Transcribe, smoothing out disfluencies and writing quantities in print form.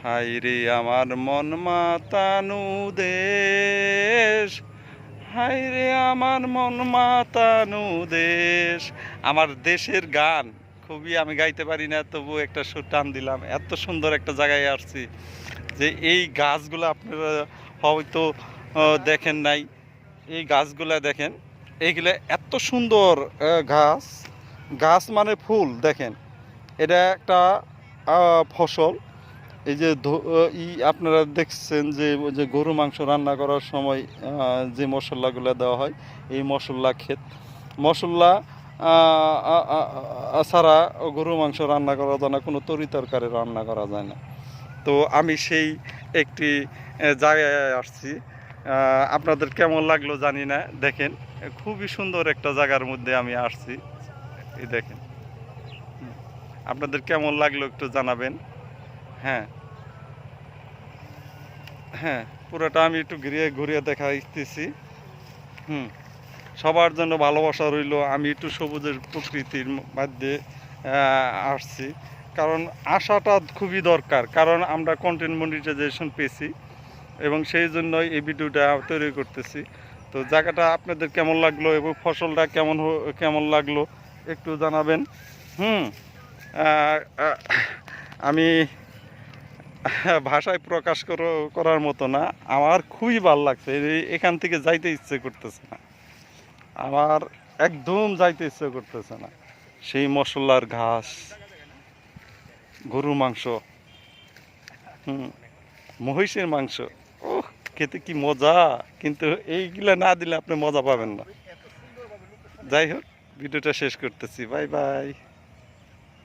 হায়রে আমার মন মাতানু দেশ, হায়রে আমার মন মাতানু দেশ। আমার দেশের গান খুবই আমি গাইতে পারি না, তবু একটা সুর টান দিলাম। এত সুন্দর একটা জায়গায় আসছি যে এই গাছগুলো আপনারা হয়তো দেখেন নাই। এই গাছগুলা দেখেন, এইগুলা এত সুন্দর গাছ। গাছ মানে ফুল দেখেন। এটা একটা ফসল। এই যে আপনারা দেখছেন যে ওই যে গরু মাংস রান্না করার সময় যে মশলাগুলো দেওয়া হয়, এই মশলা মশলা ছাড়া গরু মাংস রান্না করা যায় না, কোনো তরি তরকারি রান্না করা যায় না। তো আমি সেই একটি জায়গায় আসছি। আপনাদের কেমন লাগলো জানি না। দেখেন, খুবই সুন্দর একটা জায়গার মধ্যে আমি আসছি। এই দেখেন, আপনাদের কেমন লাগলো একটু জানাবেন। হ্যাঁ হ্যাঁ, পুরোটা আমি একটু ঘুরিয়ে ঘুরিয়ে দেখাইতেছি। হুম, সবার জন্য ভালোবাসা রইল। আমি একটু সবুজের প্রকৃতির মধ্যে আসছি, কারণ আসাটা খুবই দরকার, কারণ আমরা কন্টেন্ট মনিটাইজেশন পেয়েছি এবং সেই জন্যই এই ভিডিওটা তৈরি করতেছি। তো জায়গাটা আপনাদের কেমন লাগলো এবং ফসলটা কেমন লাগলো একটু জানাবেন। হুম, আমি ভাষায় প্রকাশ করার মতো না। আমার খুবই ভালো লাগছে, এখান থেকে যাইতে ইচ্ছে করতেছে না, আমার একদম যাইতে ইচ্ছে করতেছে না। সেই মশলার ঘাস, গরুর মাংস, মহিষের মাংস, ওহ, খেতে কি মজা! কিন্তু এইগুলা না দিলে আপনি মজা পাবেন না। যাই হোক, ভিডিওটা শেষ করতেছি। Bye bye.